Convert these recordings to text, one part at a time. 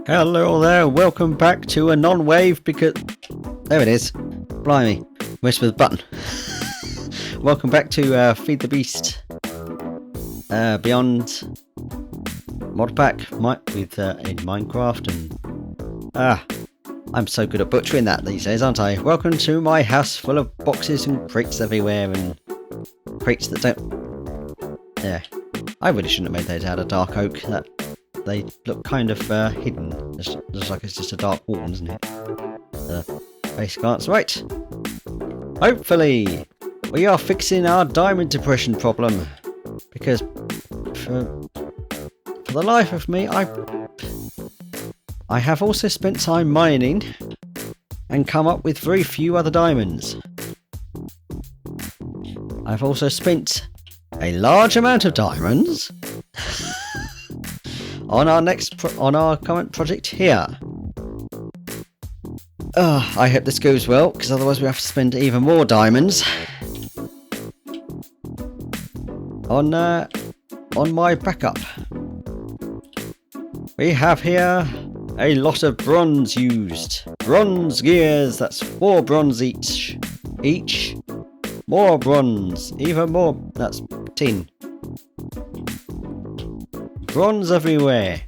Hello there, welcome back to a non-wave because... There it is. Blimey. Missed with the button. Welcome back to Feed the Beast Beyond mod pack with in Minecraft and... I'm so good at butchering that these days, aren't I? Welcome to my house full of boxes and crates everywhere and crates that don't... Yeah. I really shouldn't have made those out of dark oak. They look kind of hidden. Just like it's just a dark wall, isn't it? Basic answer. Right. Hopefully, we are fixing our diamond depression problem. Because for the life of me, I have also spent time mining and come up with very few other diamonds. I've also spent a large amount of diamonds on our current project here. I hope this goes well, because otherwise we have to spend even more diamonds on my backup. We have here a lot of bronze used. Bronze gears, that's 4 bronze each. More bronze, even more, that's tin. Bronze everywhere.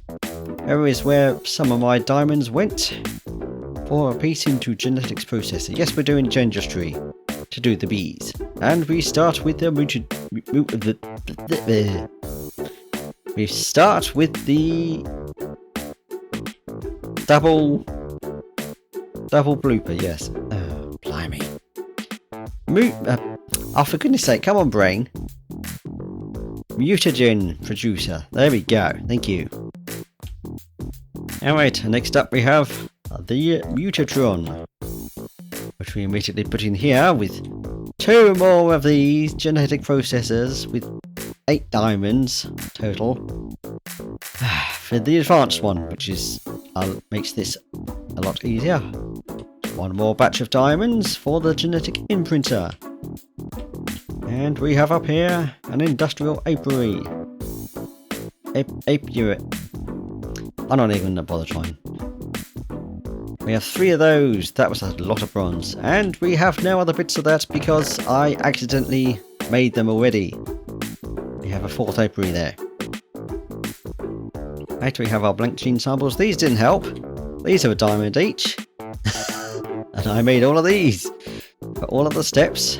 There is where some of my diamonds went for a piece into genetics processor. Yes, we're doing Gendustry to do the bees. And we start with the we start with the double blooper, yes. Oh, blimey. Oh, for goodness sake, come on, brain. Mutagen producer. There we go. Thank you. Alright, next up we have the Mutatron, which we immediately put in here with 2 more of these genetic processors with 8 diamonds total for the advanced one, which is makes this a lot easier. 1 more batch of diamonds for the genetic imprinter. And we have up here an industrial apiary. Apiary. I'm not even gonna bother trying. We have 3 of those. That was a lot of bronze. And we have no other bits of that because I accidentally made them already. We have a 4th apiary there. Right, we have our blank gene samples. These didn't help. These are a diamond each. And I made all of these for all of the steps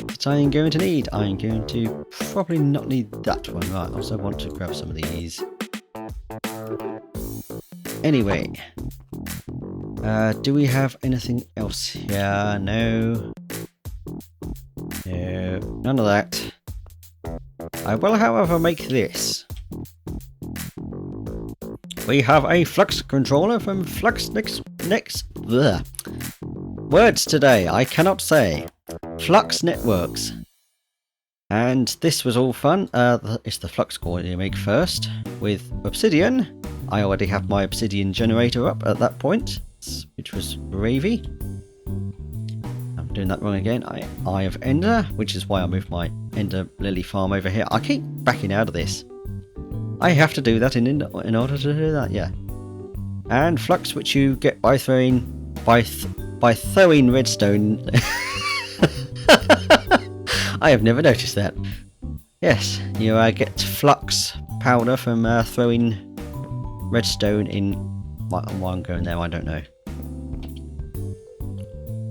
that I am going to need. I am going to probably not need that one. Right, I also want to grab some of these. Anyway, do we have anything else here? No. No, none of that. I will, however, make this. We have a flux controller from Flux Words today, I cannot say. Flux Networks. And this was all fun. It's the flux core you make first with obsidian. I already have my obsidian generator up at that point, which was gravy. I'm doing that wrong again. Eye of Ender, which is why I moved my Ender Lily farm over here. I keep backing out of this. I have to do that in order to do that, yeah. And flux, which you get by throwing redstone. I have never noticed that. Yes, you get flux powder from throwing redstone in... Why I'm going there, I don't know.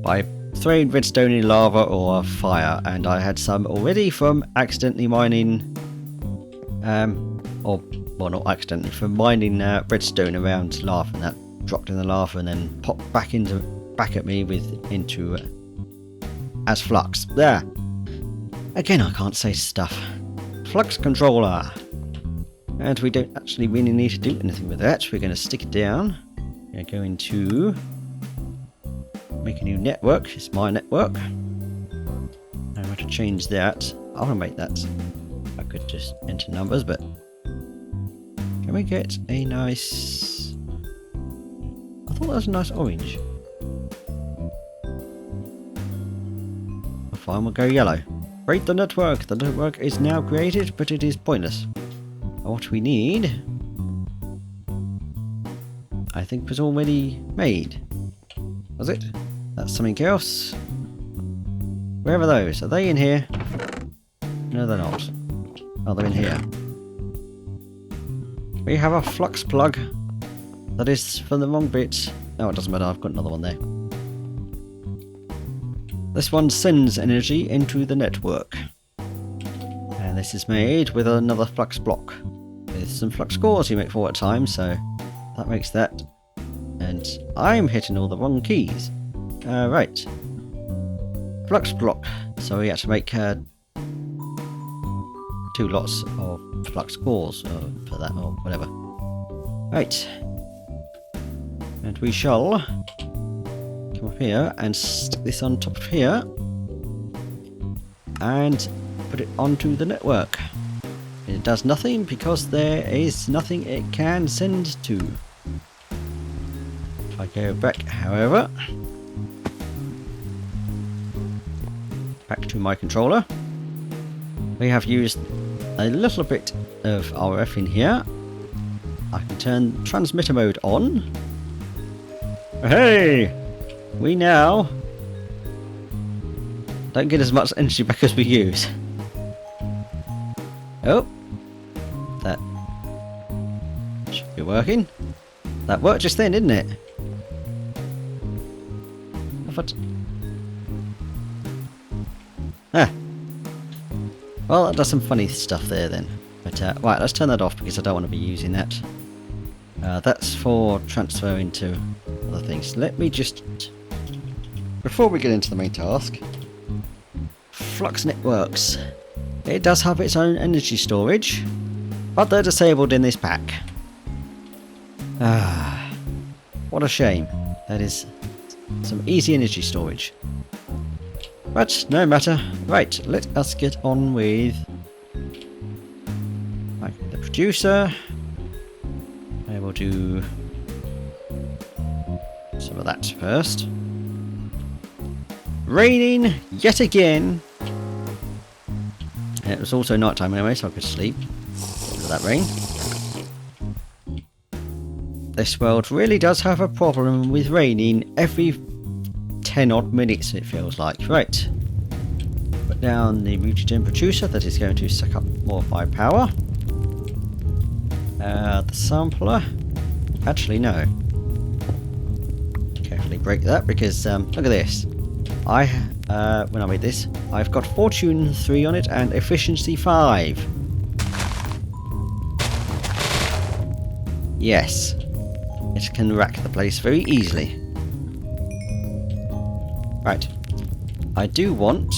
By throwing redstone in lava or fire, and I had some already from accidentally mining... well, not accidentally, from mining redstone around lava, and that dropped in the lava and then popped back at me as flux. There. Again, I can't say stuff. Flux controller. And we don't actually really need to do anything with that. We're going to stick it down. We're going to make a new network. It's my network. I'm going to change that. I want to make that. I could just enter numbers, but can we get a nice... I thought that was a nice orange. Fine, we'll go yellow. Create the network. The network is now created, but it is pointless. What we need I think was already made. Was it? That's something else. Where are those? Are they in here? No, they're not. Oh, they're in here. We have a flux plug. That is from the wrong bit. Oh, it doesn't matter. I've got another one there. This one sends energy into the network. And this is made with another flux block. With some flux cores you make 4 at a time, so that makes that. And I'm hitting all the wrong keys. Right. Flux block. So we had to make 2 lots of flux cores for that or whatever. Right. And we shall come up here and stick this on top of here and put it onto the network. It does nothing because there is nothing it can send to. If I go back, however, back to my controller, we have used a little bit of RF in here. I can turn transmitter mode on. Hey! We now don't get as much energy back as we use. Oh! That should be working. That worked just then, didn't it? What? Ah! Well, that does some funny stuff there then. But, right, let's turn that off because I don't want to be using that. That's for transferring to other things. Let me just... Before we get into the main task... Flux Networks. It does have its own energy storage, but they're disabled in this pack. Ah, what a shame. That is some easy energy storage. But no matter. Right, let us get on with the producer. I will do some of that first. Raining yet again. And it was also night time anyway, so I could sleep after that rain. This world really does have a problem with raining every 10 odd minutes, it feels like. Right. Put down the mutagen producer that is going to suck up more of my power. The sampler. Actually, no. Carefully break that because look at this. When I made this, I've got Fortune 3 on it and Efficiency 5. Yes. It can rack the place very easily. Right. I do want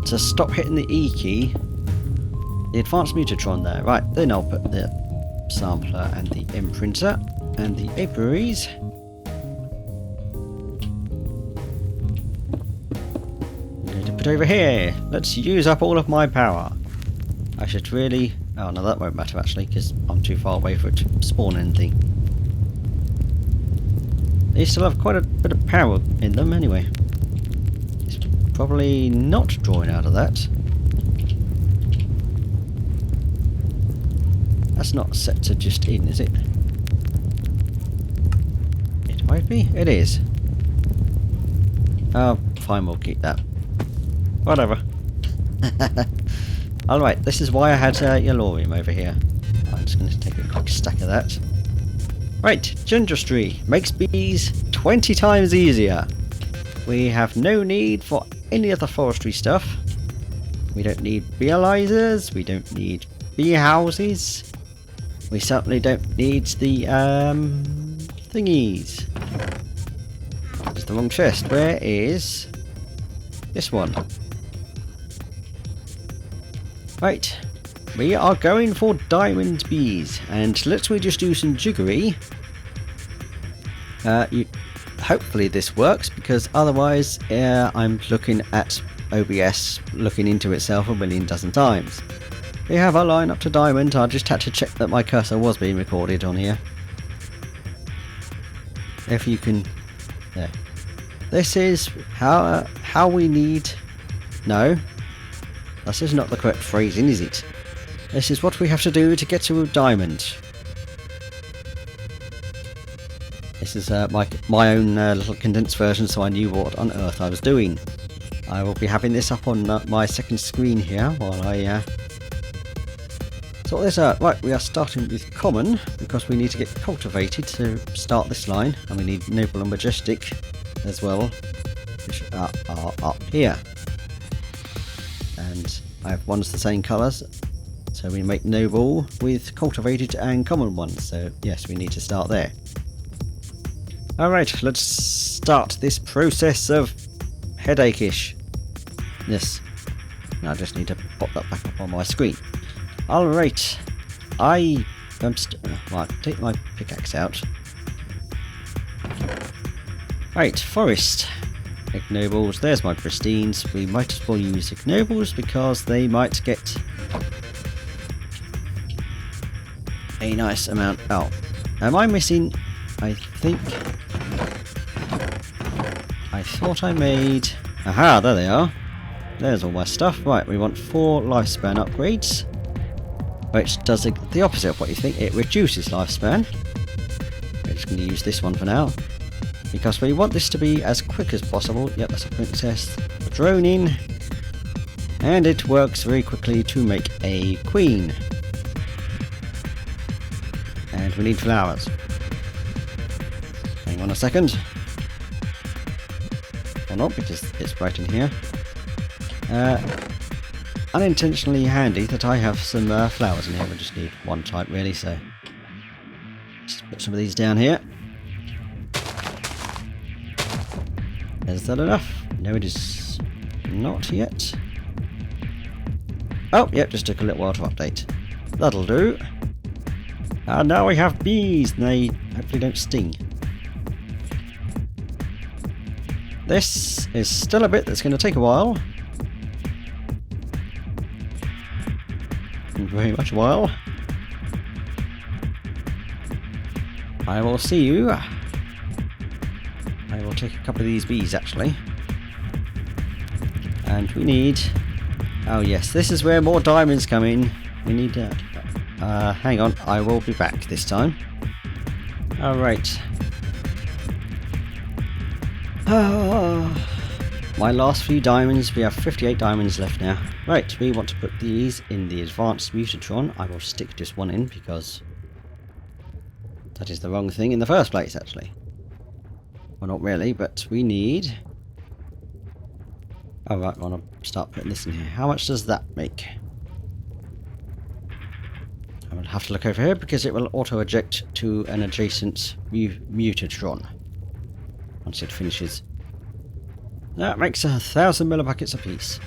to stop hitting the E key. The advanced mutatron there. Right, then I'll put the sampler and the imprinter and the apiaries. I'm going to put over here. Let's use up all of my power. I should really... Oh no, that won't matter actually because I'm too far away for it to spawn anything. They still have quite a bit of power in them anyway. It's probably not drawing out of that. That's not set to just in, is it? It might be. It is. Oh, fine, we'll keep that. Whatever. Alright, this is why I had Yellorium over here. I'm just going to take a quick stack of that. Right, Gendustry makes bees 20 times easier. We have no need for any of the forestry stuff. We don't need realizers, we don't need bee houses. We certainly don't need the thingies. It's the wrong chest. Where is this one? Right, we are going for diamond bees, and let's just do some jiggery. Hopefully this works, because otherwise I'm looking at OBS looking into itself a million dozen times. We have our line up to diamond. I just had to check that my cursor was being recorded on here. If you can... There. This is how we need... No. This is not the correct phrasing, is it? This is what we have to do to get to a diamond. This is my own little condensed version, so I knew what on earth I was doing. I will be having this up on my second screen here while I sort this out. Right, we are starting with common because we need to get cultivated to start this line, and we need noble and majestic as well, which are up here. And I have ones the same colours, so we make noble with cultivated and common ones. So yes, we need to start there. Alright, let's start this process of headache-ish. Yes. Now I just need to pop that back up on my screen. Alright. Right, take my pickaxe out. Right, forest. Ignobles, there's my pristines. We might as well use ignobles because they might get a nice amount out. Am I missing? I thought I made... Aha, there they are. There's all my stuff. Right, we want 4 lifespan upgrades, which does the opposite of what you think. It reduces lifespan. We're just going to use this one for now, because we want this to be as quick as possible. Yep, that's a princess. Drone in. And it works very quickly to make a queen. And we need flowers. Hang on a second. Or not, because it's right in here. Unintentionally handy that I have some flowers in here. We just need one type really, so just put some of these down here. Is that enough? No, it is not yet. Oh, yep, just took a little while to update. That'll do. And now we have bees, and they hopefully don't sting. This is still a bit that's going to take a while. Very much a while. I will see you. I will take a couple of these bees actually. And we need... Oh yes, this is where more diamonds come in. We need to... hang on, I will be back this time. Alright. My last few diamonds, we have 58 diamonds left now. Right, we want to put these in the advanced mutatron. I will stick just one in because that is the wrong thing in the first place actually. Well, not really, but we need... Alright, I want to start putting this in here. How much does that make? I will have to look over here because it will auto-eject to an adjacent mutatron once it finishes. That makes 1,000 millipackets apiece,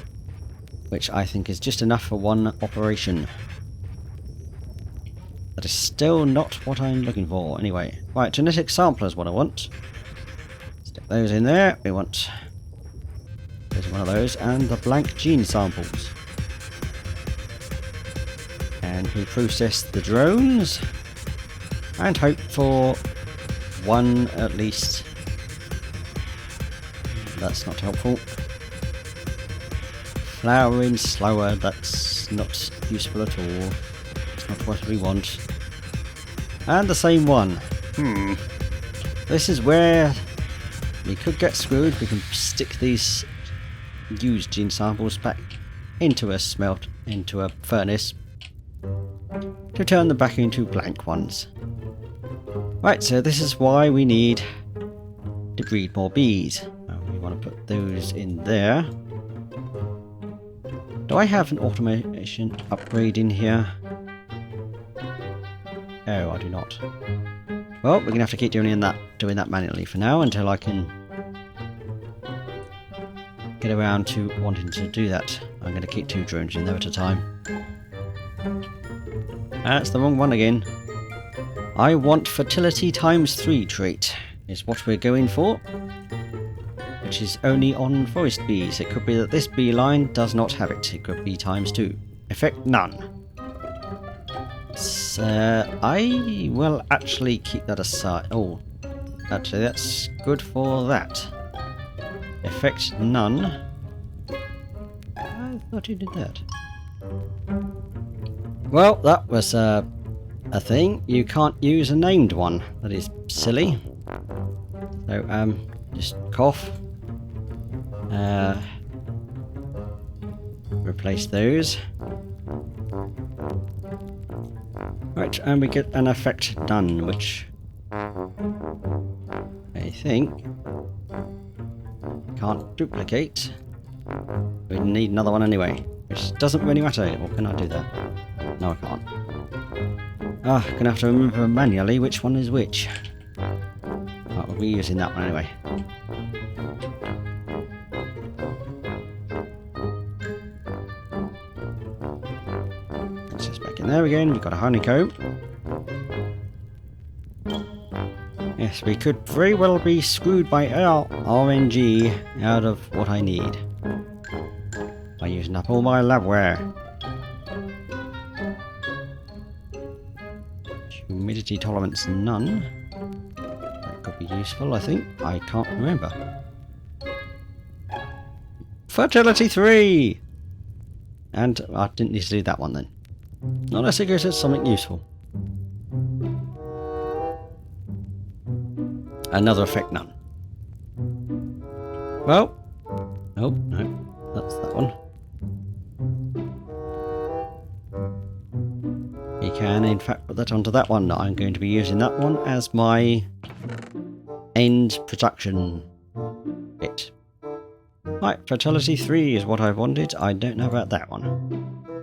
which I think is just enough for one operation. That is still not what I'm looking for. Anyway, right, genetic sampler is what I want. Stick those in there. We want... There's one of those, and the blank gene samples. And we process the drones, and hope for one at least. That's not helpful. Flowering slower, that's not useful at all. It's not what we want. And the same one. This is where we could get screwed. We can stick these used gene samples back into a furnace to turn them back into blank ones. Right, so this is why we need to breed more bees. We want to put those in there. Do I have an automation upgrade in here? Oh, I do not. Well, we're going to have to keep doing that manually for now until I can get around to wanting to do that. I'm going to keep 2 drones in there at a time. That's the wrong one again. I want fertility ×3 trait is what we're going for, which is only on forest bees. It could be that this bee line does not have it. It could be ×2. Effect none. So I will actually keep that aside. Oh, actually that's good for that. Effect none. I thought you did that. Well, that was a thing. You can't use a named one. That is silly. So, just cough. Replace those. Right, and we get an effect done, which I think can't duplicate. We need another one anyway, which doesn't really matter. Or can I do that? No, I can't. Ah, I'm gonna have to remember manually which one is which. Oh, we'll be using that one anyway. Let's just back in there again. We've got a honeycomb. Yes, we could very well be screwed by our RNG out of what I need by using up all my labware. Humidity tolerance none. That could be useful, I think. I can't remember. Fertility 3! And I didn't need to do that one then. Not unless it goes as something useful. Another effect none. Well. Oh, no. That's that one. You can, in fact, put that onto that one. I'm going to be using that one as my end production bit. Right, Fertility 3 is what I wanted. I don't know about that one.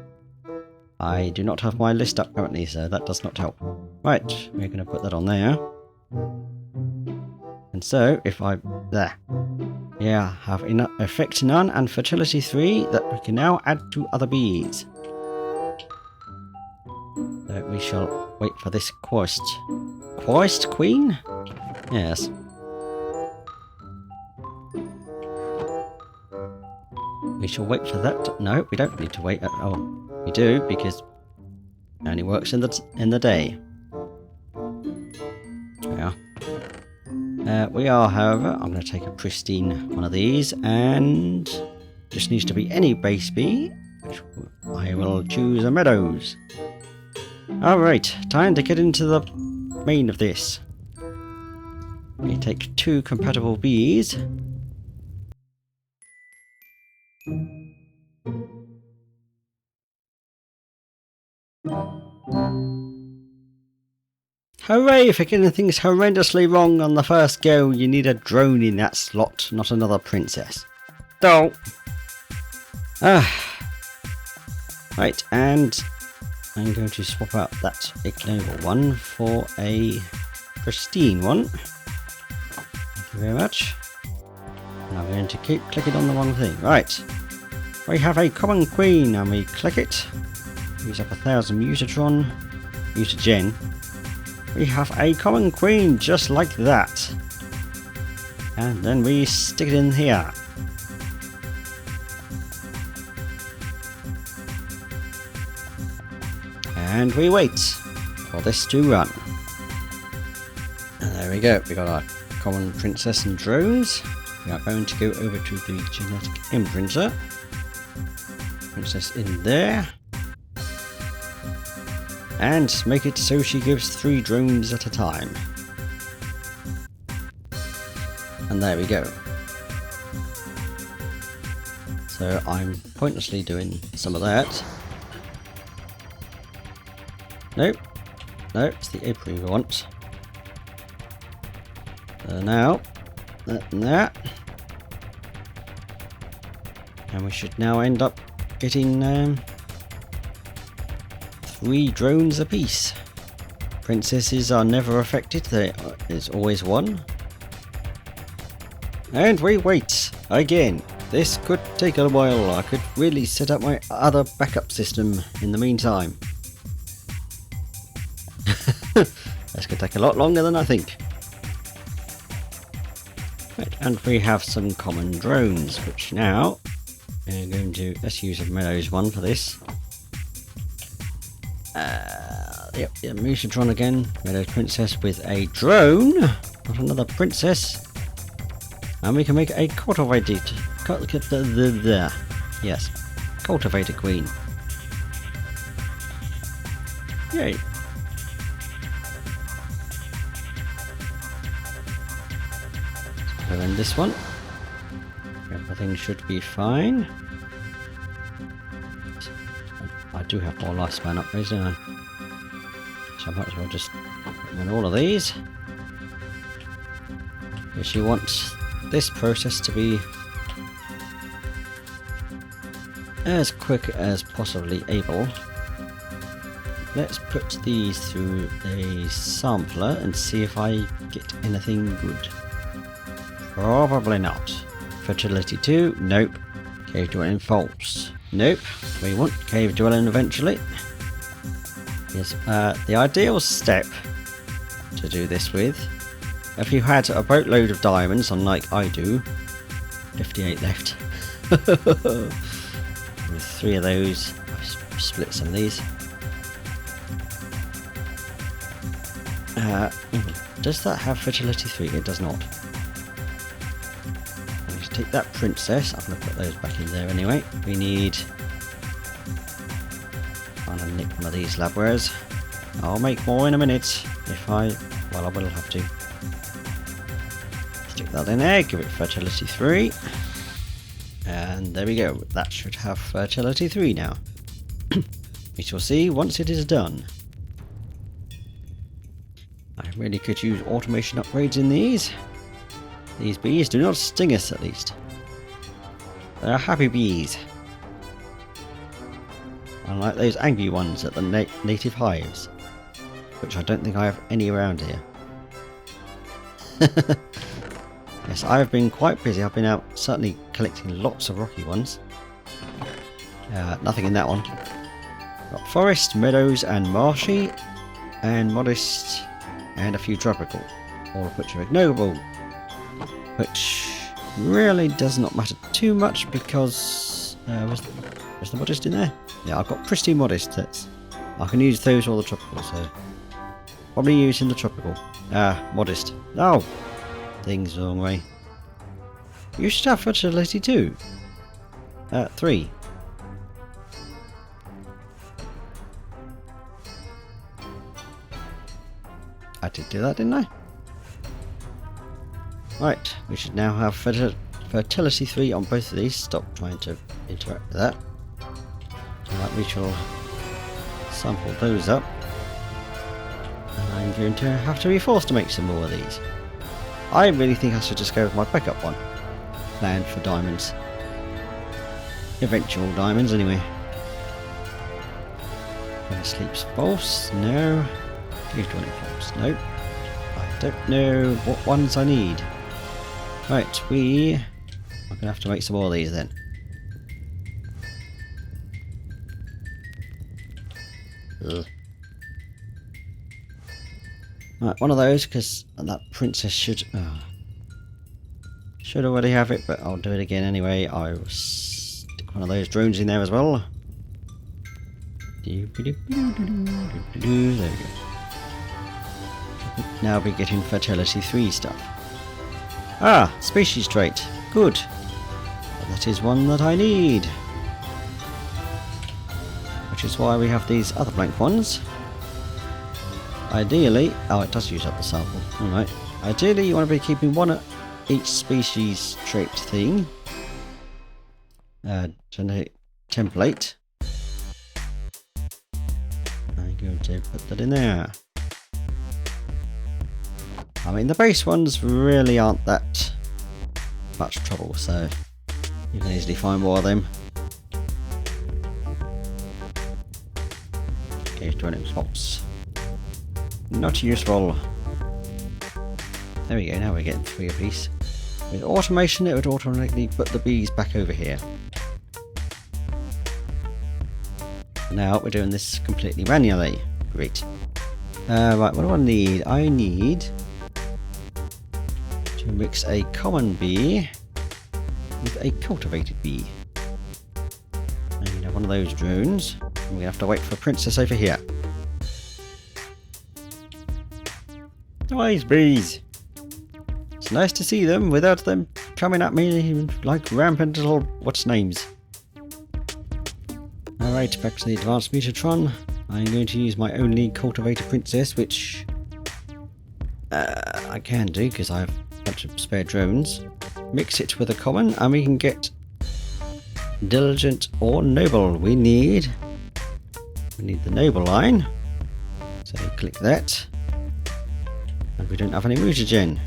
I do not have my list up currently, so that does not help. Right, we're going to put that on there. And so, if I... there. Yeah, have enough effect none and Fertility 3 that we can now add to other bees. So we shall wait for this quest. Quest Queen? Yes. We shall wait for that. No, we don't need to wait. Oh, we do because it only works in the day. Yeah. We are, however, I'm going to take a pristine one of these, and just needs to be any base bee, which I will choose a meadows. Alright, time to get into the main of this. We take 2 compatible bees. Hooray for getting things horrendously wrong on the first go. You need a drone in that slot, not another princess. Oh. Right, and I'm going to swap out that ignoble one for a pristine one. Thank you very much. And I'm going to keep clicking on the one thing. Right. We have a common queen, and we click it. Use up 1000 Musitron. Mutagen. We have a common queen just like that. And then we stick it in here. And we wait for this to run. And there we go. We got our common princess and drones. We are going to go over to the genetic imprinter. Princess in there. And make it so she gives 3 drones at a time. And there we go. So I'm pointlessly doing some of that. Nope. Nope, it's the apron we want. So now, that and that. And we should now end up getting 3 drones apiece. Princesses are never affected, there is always one. And we wait again. This could take a while. I could really set up my other backup system in the meantime. This could take a lot longer than I think. Right, and we have some common drones, which now we're going to, let's use a Meadows one for this. Yep, Musitron again. Meadows Princess with a drone, not another princess. And we can make a cultivated, yes, cultivated queen. Yay. go in this one. Everything should be fine. I do have more lifespan upgrades, don't I? So I might as well just put in all of these. Because you want this process to be as quick as possibly able. Let's put these through a sampler and see if I get anything good. Probably not. Fertility 2, nope. Cave dwelling false, nope. We want cave dwelling eventually. Yes, the ideal step to do this with, if you had a boatload of diamonds, unlike I do, 58 left. With 3 of those, I've split some of these. Does that have fertility 3? It does not. Let's take that princess. I'm going to put those back in there anyway. We need... I'm going to nick one of these labwares. I'll make more in a minute if I... well, I will have to. Stick that in there, give it fertility 3. And there we go. That should have fertility 3 now. We shall see once it is done. I really could use automation upgrades in these. These bees do not sting us, at least. They are happy bees. Unlike those angry ones at the native hives, which I don't think I have any around here. Yes, I've been quite busy. I've been out certainly collecting lots of rocky ones. Nothing in that one. Got forest, meadows and marshy, and modest, and a few tropical, all of which are ignorable, which really does not matter too much because was the modest in there? Yeah, I've got pretty modest sets. I can use those or the tropical, so probably using the tropical. Modest. No, things the wrong way. You should have fertility 2. 3. I did do that, didn't I? Right, we should now have fertility 3 on both of these. Stop trying to interact with that. Right, we shall sample those up. And I'm going to have to be forced to make some more of these. I really think I should just go with my backup one. Plan for diamonds. Eventual diamonds, anyway. Sleep's false, no. Cave dwelling false, no. I don't know what ones I need. Right, we are going to have to make some more of these then. Ugh. Right, one of those, because that princess should already have it, but I'll do it again anyway. I will stick one of those drones in there as well. There we go. Now we're getting fertility 3 stuff. Ah, species trait. Good. That is one that I need. Which is why we have these other blank ones. Ideally... oh, it does use up the sample. Alright. Ideally, you want to be keeping one at each species trait thing. Generate template. I'm going to put that in there. I mean, the base ones really aren't that much trouble, so you can easily find more of them. Cave dwelling spots. Not useful. There we go, now we're getting 3 apiece. With automation, it would automatically put the bees back over here. Now we're doing this completely manually. Great. Right, what do I need? I need to mix a common bee with a cultivated bee. And you have one of those drones. And we have to wait for a princess over here. Nice bees! It's nice to see them without them coming at me like rampant little what's-names. Alright, back to the advanced Mutatron. I'm going to use my only cultivated princess, which I can do because I have bunch of spare drones, mix it with a common, and we can get diligent or noble. We need the noble line, so click that, and we don't have any mutagen,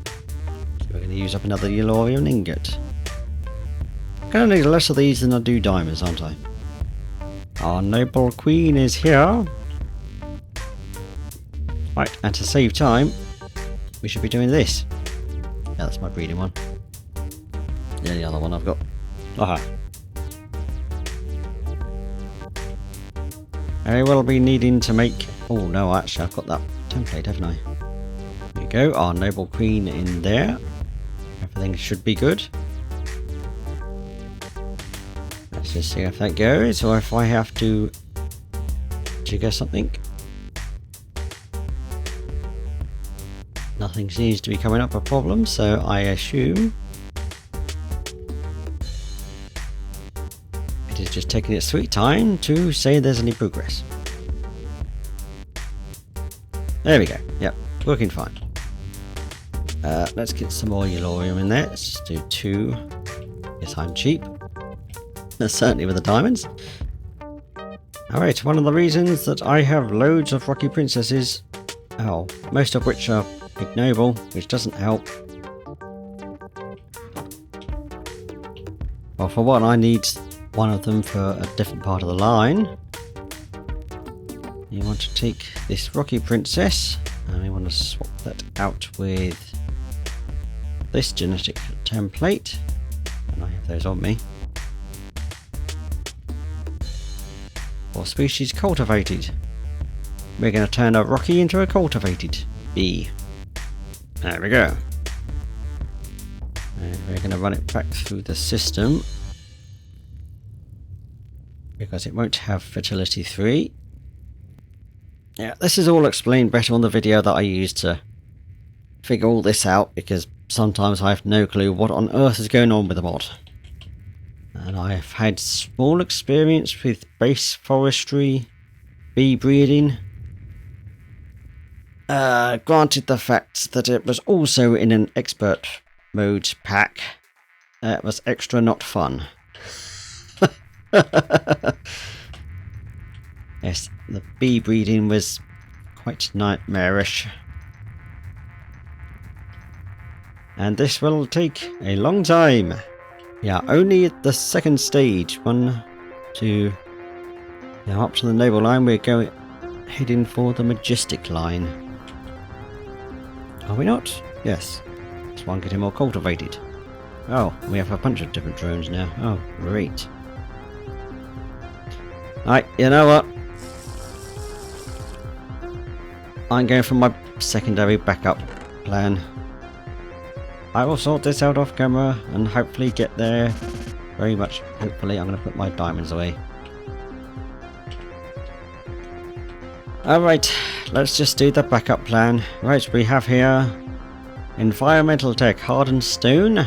so we're going to use up another Yellorium ingot. I'm going to need less of these than I do diamonds, aren't I? Our noble queen is here. Right, and to save time, we should be doing this. Yeah, that's my breeding one. Yeah, the other one I've got. Aha. I will be needing to make... Oh no, actually I've got that template, haven't I? There you go, our noble queen in there. Everything should be good. Let's just see if that goes, or if I have to trigger something. Nothing seems to be coming up a problem, so I assume it is just taking its sweet time to say there's any progress. There we go. Yep, working fine. Let's get some more Yellorium in there. Let's just do 2. Yes, I'm cheap. Certainly with the diamonds. Alright, one of the reasons that I have loads of Rocky Princesses, most of which are ignoble, which doesn't help. Well, for one, I need one of them for a different part of the line. You want to take this Rocky Princess, and we want to swap that out with this genetic template, and I have those on me. For species cultivated, we're going to turn a Rocky into a cultivated bee. There we go. And we're going to run it back through the system, because it won't have fertility 3. Yeah, this is all explained better on the video that I used to figure all this out, because sometimes I have no clue what on earth is going on with the mod. And I've had small experience with base forestry, bee breeding. Granted the fact that it was also in an expert mode pack, it was extra not fun. Yes, the bee breeding was quite nightmarish. And this will take a long time. Yeah, only at the second stage, 1, 2, now up to the noble line, we're heading for the majestic line. Are we not? Yes. This one getting more cultivated. Oh, we have a bunch of different drones now. Oh, great. Right, you know what? I'm going for my secondary backup plan. I will sort this out off camera and hopefully get there. Very much hopefully. I'm going to put my diamonds away. Alright, let's just do the backup plan. Right, we have here environmental tech, hardened stone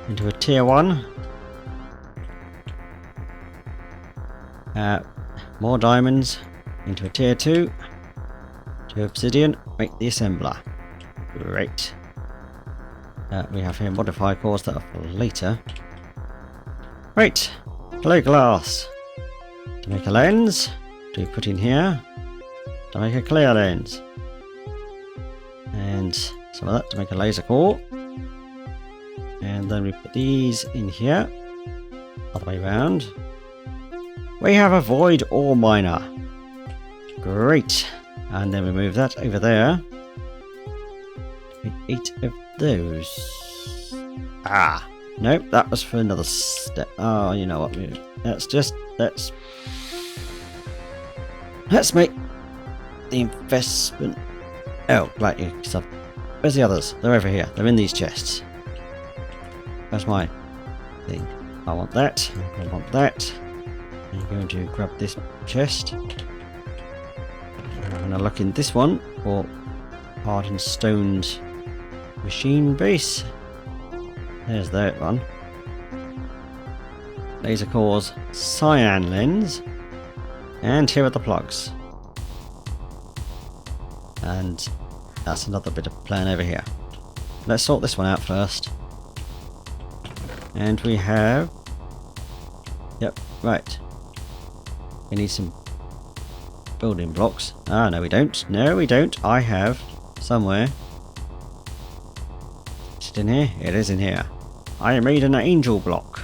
into a tier 1. More diamonds into a tier 2. To obsidian, make the assembler. Great. We have here modify cores that are for later. Right, clay glass. To make a lens, to put in here. To make a clear lens. And some of that to make a laser core. And then we put these in here. Other way around. We have a void ore miner. Great. And then we move that over there. 8 of those. Ah, nope, that was for another step. Oh, you know what? Let's make the investment. Oh, right. Where's the others? They're over here. They're in these chests. That's my thing. I want that. I want that. I'm going to grab this chest. I'm going to look in this one for hardened stoned machine base. There's that one. Laser cores, cyan lens, and here are the plugs. And that's another bit of plan over here. let's sort this one out first. And we have... Yep, right. We need some building blocks. Ah, no we don't. No we don't. I have somewhere. Is it in here? It is in here. I made an angel block.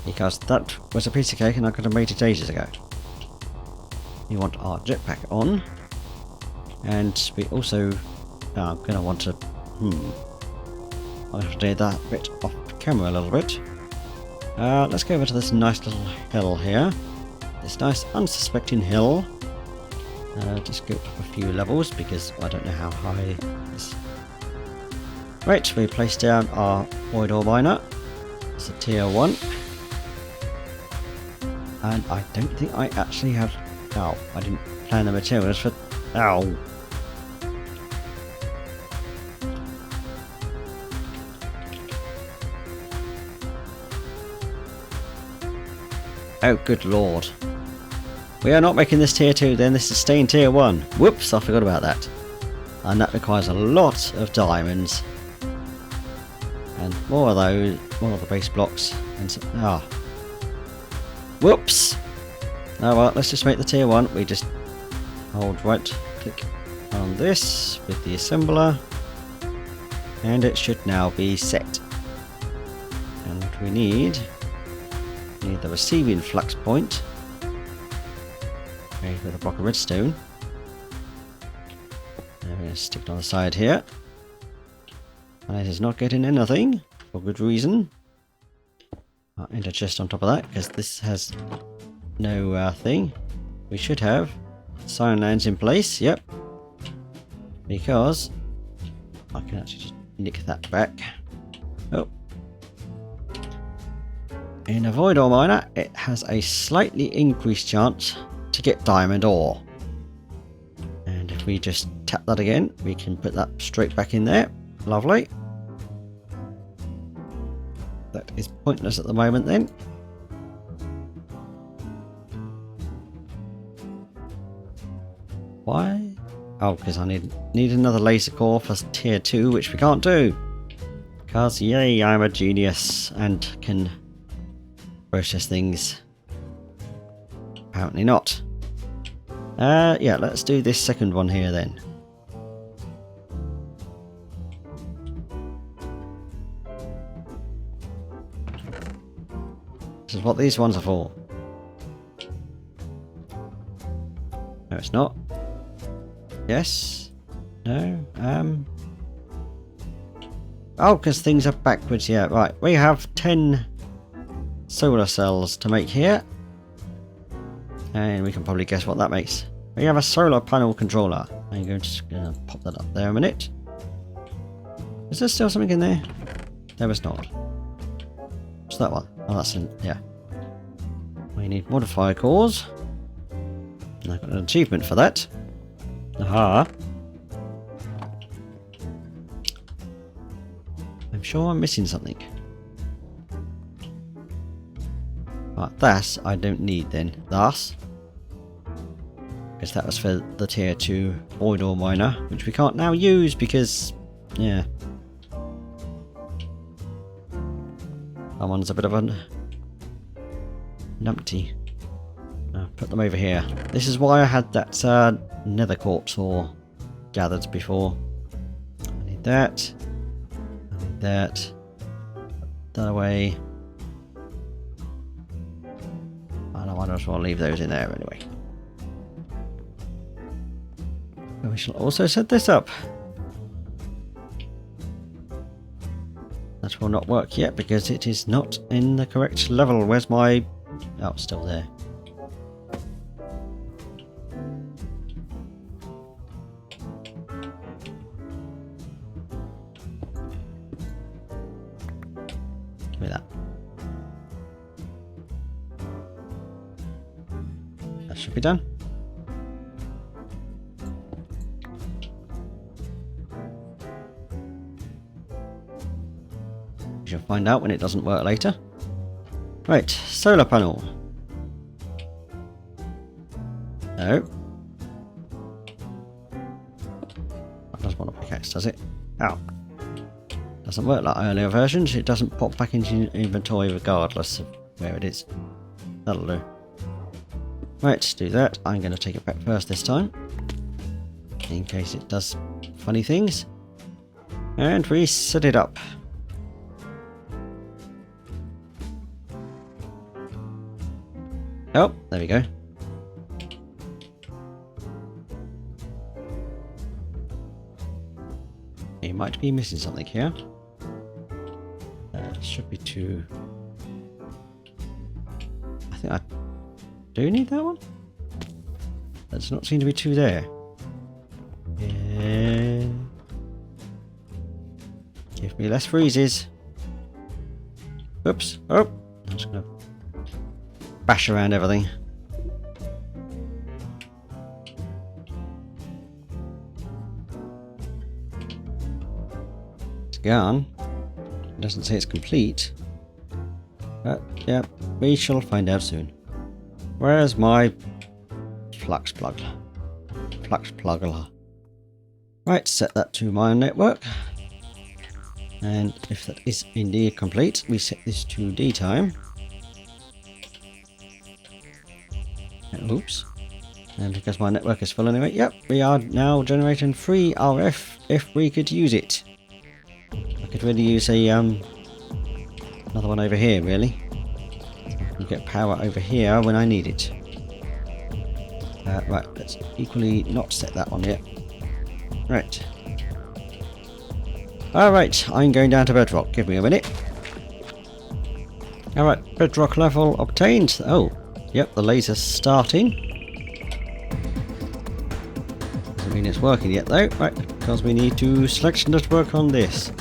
Because that was a piece of cake and I could have made it ages ago. We want our jetpack on. And we also... I'm going to want to... I'll have to do that bit off camera a little bit. Let's go over to this nice little hill here. This nice unsuspecting hill. Just go up a few levels because I don't know how high this... Right, we place down our void ore miner. It's a tier 1. And I don't think I actually have... Oh, I didn't plan the materials for... Ow! Oh, good lord. We are not making this tier 2 then, this is staying tier 1. Whoops, I forgot about that. And that requires a lot of diamonds. And more of those, more of the base blocks. And so, whoops! Oh well, let's just make the tier 1. We just hold right click on this with the assembler. And it should now be set. And what we need the receiving flux point. Okay, with a block of redstone. And we're going to stick it on the side here. And it is not getting anything, for good reason. I'll enter chest on top of that, because this has no thing. We should have sign lands in place, yep. Because I can actually just nick that back. Oh. In a void ore miner, it has a slightly increased chance to get diamond ore. And if we just tap that again, we can put that straight back in there. Lovely. That is pointless at the moment then. Why? Oh, because I need another laser core for tier 2, which we can't do. Because, yay, I'm a genius and can process things. Apparently not. Yeah, let's do this second one here then. This is what these ones are for. No, it's not. Yes. No. Oh, because things are backwards. Yeah, right. We have 10 solar cells to make here. And we can probably guess what that makes. We have a solar panel controller. I'm just going to pop that up there a minute. Is there still something in there? There is not. What's that one? Oh, that's in, yeah. We need modifier cores. And I've got an achievement for that. Aha. I'm sure I'm missing something. Right, that I don't need then. Thus. Because that was for the tier 2 void ore miner, which we can't now use because, yeah. That one's a bit of a numpty. I'll put them over here. This is why I had that nether quartz ore gathered before. I need that. I need that. Put that away. And I might as well leave those in there anyway. And we shall also set this up. That will not work yet because it is not in the correct level. Where's my... Oh, it's still there. Give me that. That should be done. You'll find out when it doesn't work later. Right, solar panel. No. That does want a pickaxe. works, does it? Oh. Doesn't work like earlier versions. It doesn't pop back into inventory regardless of where it is. That'll do. Right, to do that, I'm going to take it back first this time. In case it does funny things. And reset it up. Oh, there we go. You might be missing something here. Should be two. I think I do need that one. There does not seem to be two there. Yeah. Give me less freezes. Oops. Oh, I'm just gonna bash around everything. It's gone. It doesn't say it's complete. But yeah, we shall find out soon. Where's my flux plug? Flux plugger. Right, set that to my network. And if that is indeed complete, we set this to daytime. Oops. And because my network is full anyway, yep, we are now generating free RF if we could use it. I could really use a another one over here, really. You get power over here when I need it. Right, let's equally not set that one yet. Right. Alright, I'm going down to bedrock. Give me a minute. Alright, bedrock level obtained. Oh, yep, the laser's starting. Doesn't mean it's working yet though. Right, because we need to selection network on this.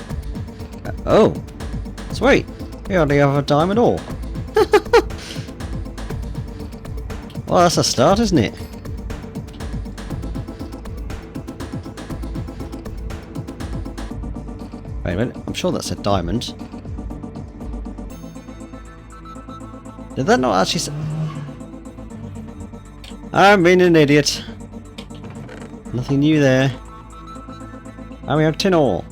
Oh, sweet. We already have a diamond ore. Well, that's a start, isn't it? Wait a minute, I'm sure that's a diamond. Did that not actually say... I'm being an idiot. Nothing new there. And we have tin ore.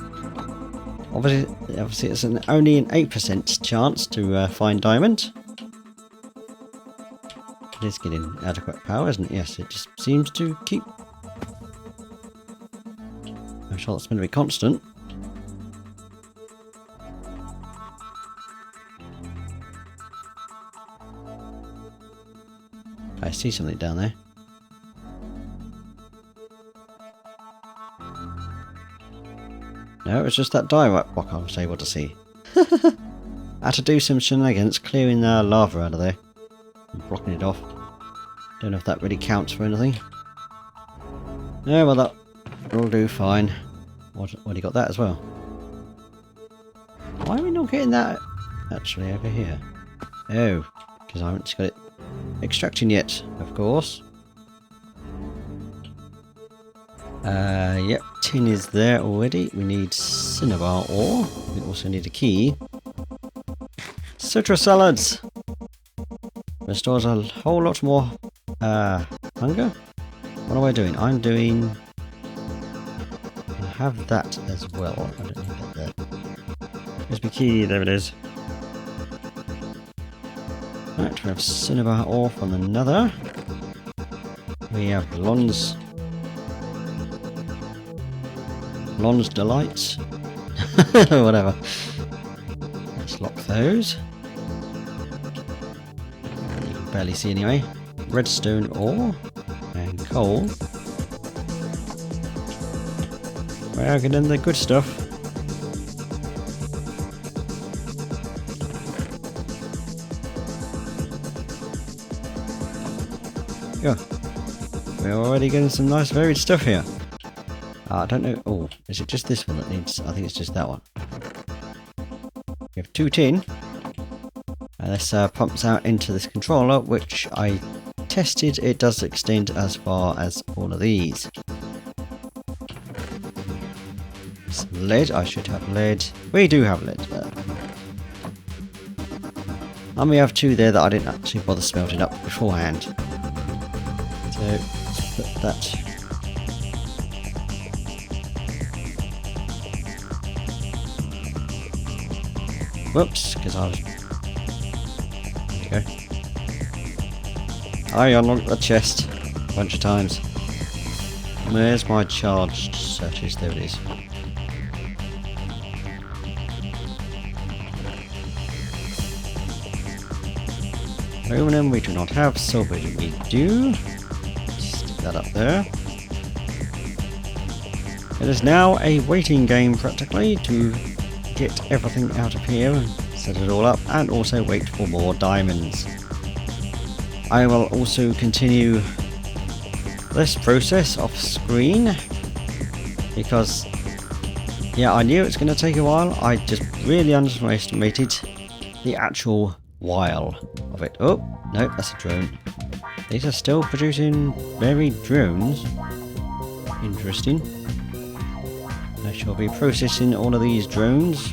Obviously it's only an 8% chance to find diamond. It is getting adequate power, isn't it? Yes, it just seems to keep... I'm sure that's going to be constant. I see something down there. No, it was just that diorite block I was able to see. I had to do some shenanigans clearing the lava out of there and blocking it off. Don't know if that really counts for anything. Yeah, well that will do fine. What do you got that as well? Why are we not getting that actually over here? Oh, because I haven't got it extracting yet, of course. Yep, tin is there already. We need cinnabar ore. We also need a key. Citrus salads! Restores a whole lot more hunger. What am I doing? I'm doing... I have that as well. I don't need that there. Here's my key, there it is. Right, we have cinnabar ore from another. We have Lon's Delights. Whatever. Let's lock those. You can barely see anyway. Redstone ore and coal. We're getting the good stuff. Yeah, we're already getting some nice varied stuff here. I don't know. Oh, is it just this one that needs... I think it's just that one. We have 2 tin. And this pumps out into this controller, which I tested. It does extend as far as all of these. Some lead. I should have lead. We do have lead there. And we have 2 there that I didn't actually bother smelting up beforehand. So let's put that Whoops, because I was... There you go. I unlocked the chest a bunch of times. Where's my charged searches? There it is. Aluminum we do not have, silver we do. Stick that up there. It is now a waiting game practically to get everything out of here and set it all up, and also wait for more diamonds. I will also continue this process off screen because, yeah, I knew it's going to take a while. I just really underestimated the actual while of it. Oh, no, that's a drone. These are still producing varied drones. Interesting. I shall be processing all of these drones.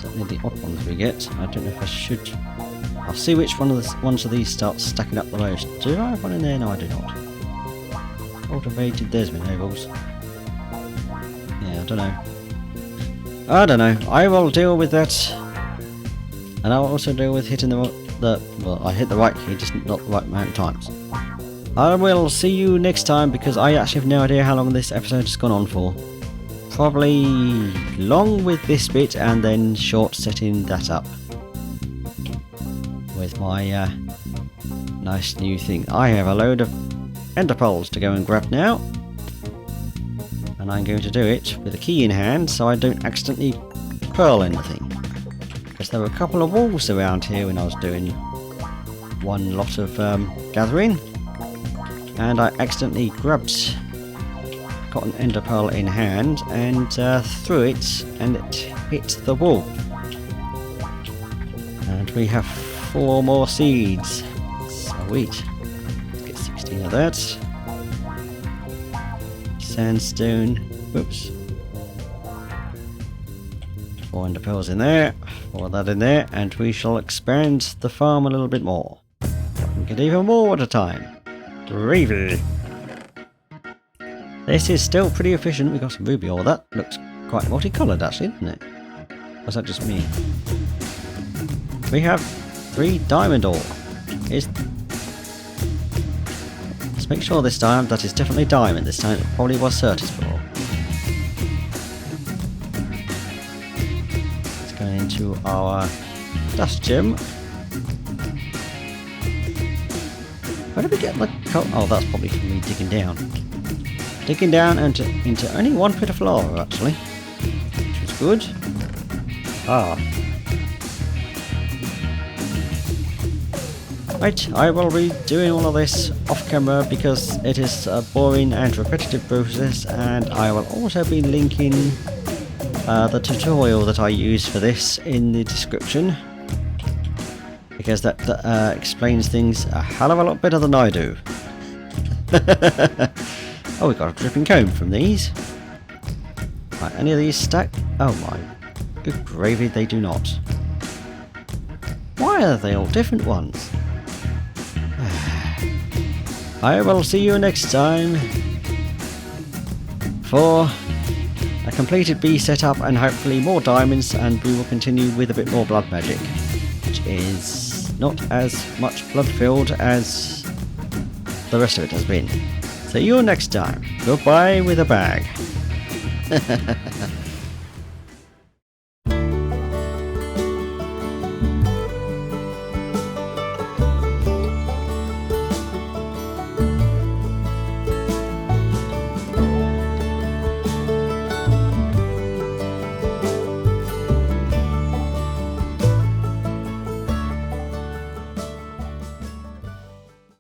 Certainly the odd ones we get. I don't know if I should... I'll see which one of the ones of these starts stacking up the most. Do I have one in there? No, I do not. Cultivated Desmond ovals. Yeah, I don't know. I don't know. I will deal with that. And I'll also deal with hitting the well, I hit the right key, just not the right amount of times. I will see you next time because I actually have no idea how long this episode has gone on for. Probably long with this bit and then short setting that up. With my nice new thing. I have a load of ender pearls to go and grab now. And I'm going to do it with a key in hand so I don't accidentally pearl anything. Because there were a couple of wolves around here when I was doing one lot of gathering. And I accidentally got an ender pearl in hand and threw it, and it hit the wall. And we have 4 more seeds. Sweet. Let's get 16 of that. Sandstone. Whoops. 4 ender pearls in there. 4 of that in there, and we shall expand the farm a little bit more. We get even more at a time. Gravy. This is still pretty efficient. We got some ruby ore. That looks quite multicoloured actually, doesn't it? Or is that just me? We have 3 diamond ore. Let's make sure this time that is definitely diamond. This time it probably was Certus before. Let's go into our dust gem. Where did we get the coal? Oh, that's probably from me digging down. Digging down into only 1 pit of lava, actually. Which is good. Ah. Right, I will be doing all of this off camera because it is a boring and repetitive process, and I will also be linking the tutorial that I use for this in the description. Because that explains things a hell of a lot better than I do. Oh, we got a dripping comb from these. Right, any of these stack? Oh my good gravy, they do not. Why are they all different ones? I will see you next time for a completed bee setup and hopefully more diamonds, and we will continue with a bit more blood magic, which is not as much blood filled as the rest of it has been. See you next time. Goodbye with a bag.